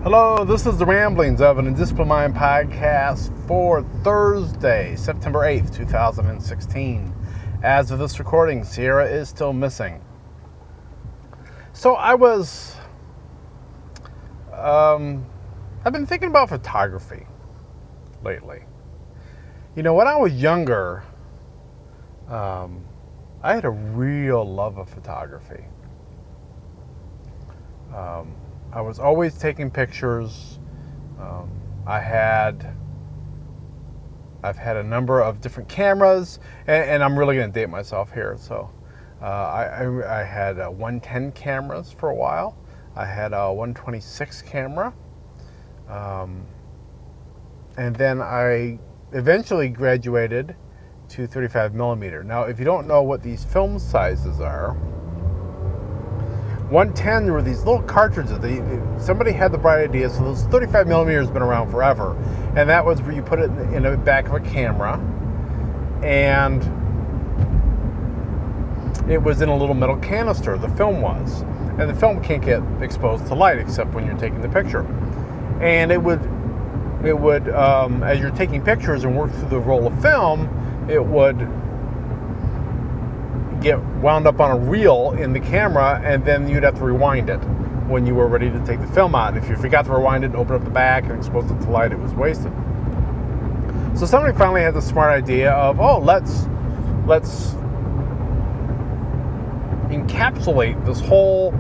Hello, this is the Ramblings of an Indisciplined Mind podcast for Thursday, September 8th, 2016. As of this recording, Sierra is still missing. So I've been thinking about photography lately. You know, when I was younger, I had a real love of photography. I was always taking pictures. I've had a number of different cameras, and I'm really going to date myself here. So I had 110 cameras for a while. I had a 126 camera, and then I eventually graduated to 35 millimeter. Now, if you don't know what these film sizes are, 110 were these little cartridges. Somebody had the bright idea, so those 35 millimeters have been around forever. And that was where you put it in the back of a camera, and it was in a little metal canister, the film was. And the film can't get exposed to light except when you're taking the picture. And it would as you're taking pictures and work through the roll of film, it would get wound up on a reel in the camera, and then you'd have to rewind it when you were ready to take the film out. If you forgot to rewind it and open up the back and expose it to light, it was wasted. So somebody finally had the smart idea of, let's encapsulate this whole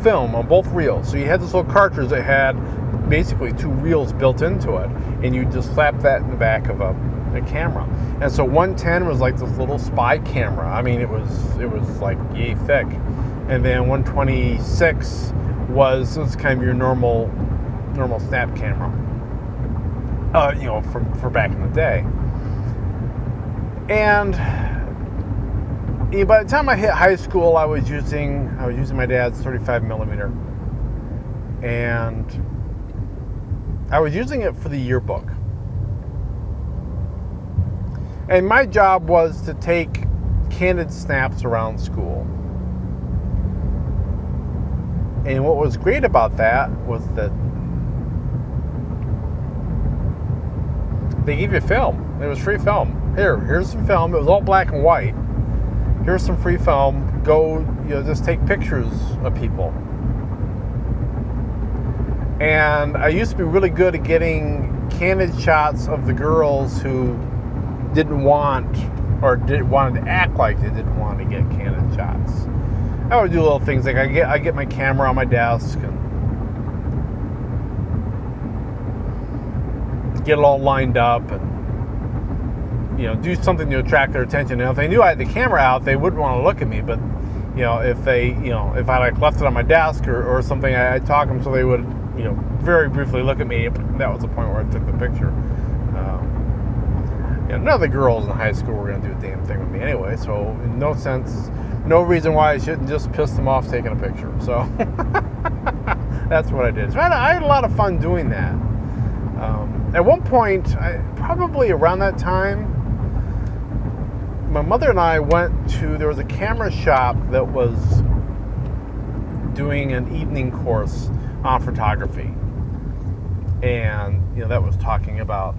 film on both reels. So you had this little cartridge that had basically two reels built into it, and you just slap that in the back of a camera. And so 110 was like this little spy camera. I mean, it was like yay thick. And then 126 was kind of your normal snap camera. For back in the day. And by the time I hit high school, I was using my dad's 35 millimeter, and I was using it for the yearbook. And my job was to take candid snaps around school. And what was great about that was that they gave you film. It was free film. Here's some film. It was all black and white. Here's some free film. Go, just take pictures of people. And I used to be really good at getting candid shots of the girls who didn't want, or wanted to act like they didn't want to get candid shots. I would do little things like I get my camera on my desk and get it all lined up and do something to attract their attention. And if they knew I had the camera out, they wouldn't want to look at me. But if I like left it on my desk or something, I'd talk them so they would very briefly look at me. That was the point where I took the picture. None of the girls in high school were going to do a damn thing with me anyway, so in no reason why I shouldn't just piss them off taking a picture. So that's what I did. So I had a lot of fun doing that. At one point, probably around that time, my mother and I there was a camera shop that was doing an evening course on photography. And, that was talking about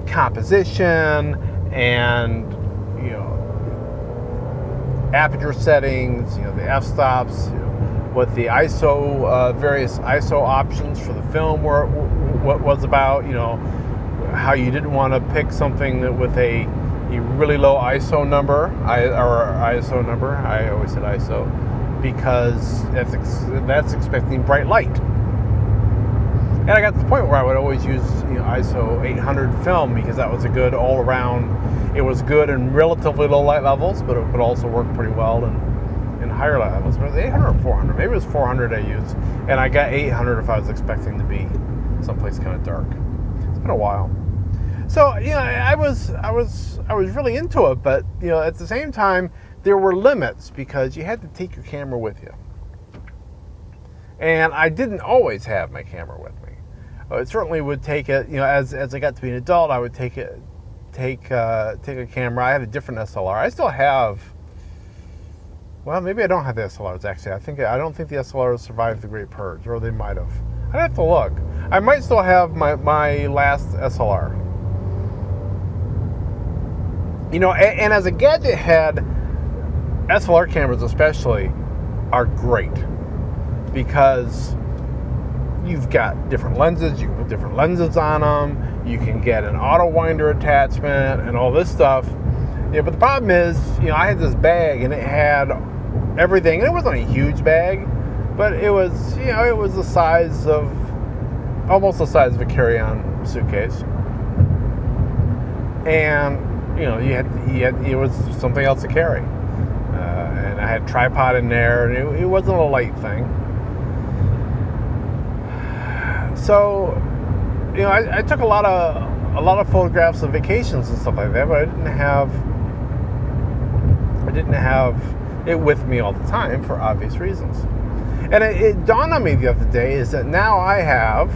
composition and aperture settings, the f-stops, what the ISO various ISO options for the film what was about, how you didn't want to pick something that with a really low ISO number, ISO number. I always said ISO because that's expecting bright light. And I got to the point where I would always use ISO 800 film because that was a good all-around. It was good in relatively low light levels, but it could also work pretty well in higher light levels. But it was 800 or 400. Maybe it was 400 I used, and I got 800 if I was expecting to be someplace kind of dark. It's been a while. So I was really into it, but at the same time there were limits because you had to take your camera with you. And I didn't always have my camera with me. It certainly would take it, as I got to be an adult, I would take a camera. I had a different SLR. I still have Well, maybe I don't have the SLRs, actually. I don't think the SLRs survived the Great Purge, or they might have. I'd have to look. I might still have my last SLR. You know, and as a gadget head, SLR cameras especially are great because you've got different lenses. You can put different lenses on them. You can get an auto winder attachment and all this stuff. Yeah, but the problem is, you know, I had this bag and it had everything. And it wasn't a huge bag, but it was, you know, it was almost the size of a carry-on suitcase. And you know, it was something else to carry. And I had a tripod in there, and it wasn't a light thing. So, you know, I took a lot of photographs of vacations and stuff like that, but I didn't have it with me all the time for obvious reasons. And it dawned on me the other day is that now I have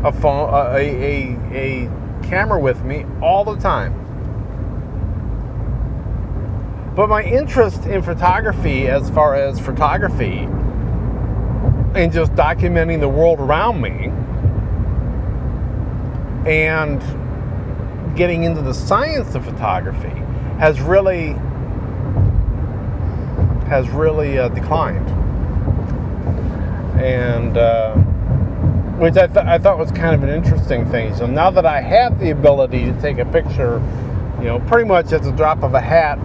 a phone, a camera with me all the time. But my interest in photography, as far as photography and just documenting the world around me and getting into the science of photography has really declined. And which I thought was kind of an interesting thing. So now that I have the ability to take a picture, you know, pretty much at the drop of a hat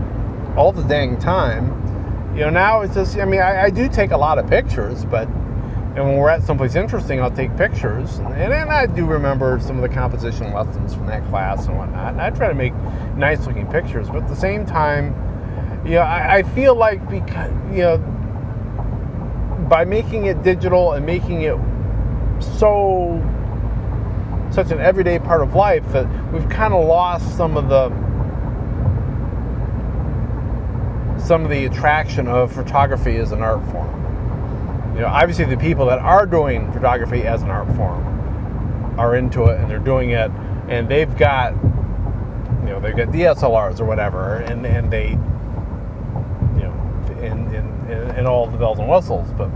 all the dang time, you know, now it's just, I mean, I do take a lot of pictures, but, and when we're at someplace interesting, I'll take pictures. And I do remember some of the composition lessons from that class and whatnot. And I try to make nice looking pictures, but at the same time, you know, I feel like, because, you know, by making it digital and making it such an everyday part of life, that we've kind of lost some of the attraction of photography as an art form. You know, obviously the people that are doing photography as an art form are into it and they're doing it, and they've got DSLRs or whatever, and they, you know, in all the bells and whistles, but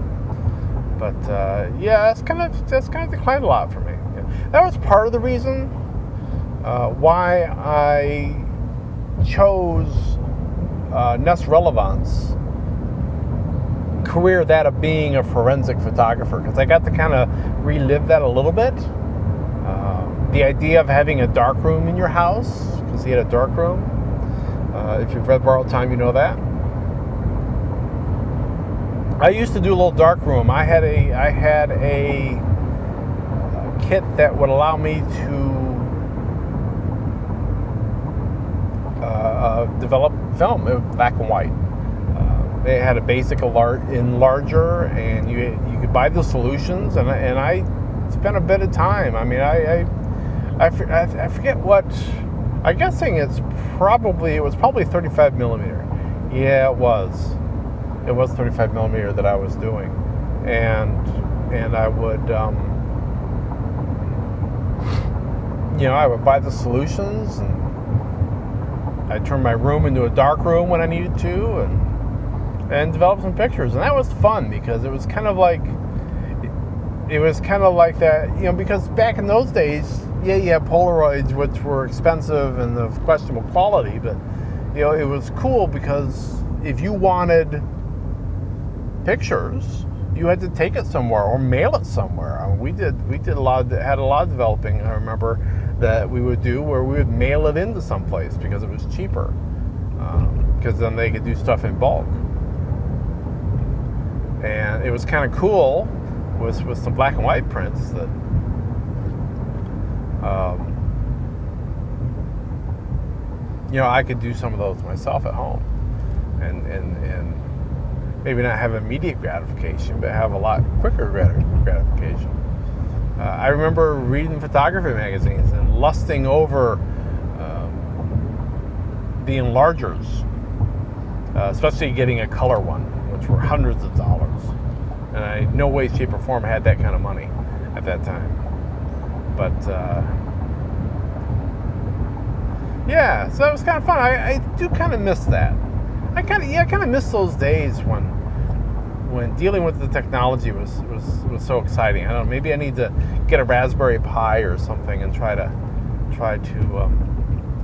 yeah, that's kind of declined a lot for me. That was part of the reason why I chose Ness Relevant's career, that of being a forensic photographer, because I got to kind of relive that a little bit. The idea of having a dark room in your house, because he had a dark room. If you've read Borrowed Time, you know that. I used to do a little dark room. I had a kit that would allow me to develop film. It was black and white. They had a basic enlarger, and you could buy the solutions. And I spent a bit of time. I mean, I forget what. I'm guessing it was probably 35 millimeter. Yeah, it was. It was 35 millimeter that I was doing, and I would, you know, I would buy the solutions, and I'd turn my room into a dark room when I needed to, and develop some pictures, and that was fun because it was kind of like that, you know, because back in those days, yeah, you had Polaroids, which were expensive and of questionable quality, but you know, it was cool because if you wanted pictures, you had to take it somewhere or mail it somewhere. I mean, we had a lot of developing, I remember, that we would do where we would mail it into someplace because it was cheaper, because then they could do stuff in bulk. And it was kind of cool with some black and white prints that you know, I could do some of those myself at home, and maybe not have immediate gratification, but have a lot quicker gratification. I remember reading photography magazines and lusting over the enlargers, especially getting a color one, which were hundreds of dollars. And I, no way, shape, or form had that kind of money at that time. But yeah, so that was kind of fun. I do kind of miss that. I kind of miss those days when dealing with the technology was so exciting. I don't know, maybe I need to get a Raspberry Pi or something and try to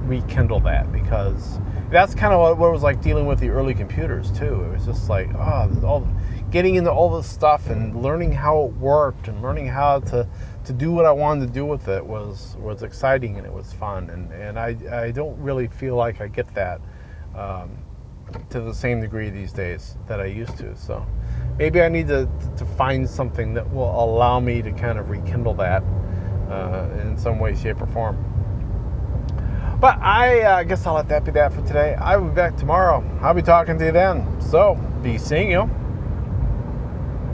rekindle that, because that's kind of what it was like dealing with the early computers too. It was just like, getting into all this stuff and learning how it worked and learning how to do what I wanted to do with it was exciting, and it was fun, and I don't really feel like I get that to the same degree these days that I used to. So maybe I need to find something that will allow me to kind of rekindle that in some way, shape, or form. But I guess I'll let that be that for today. I will be back tomorrow. I'll be talking to you then. So, be seeing you.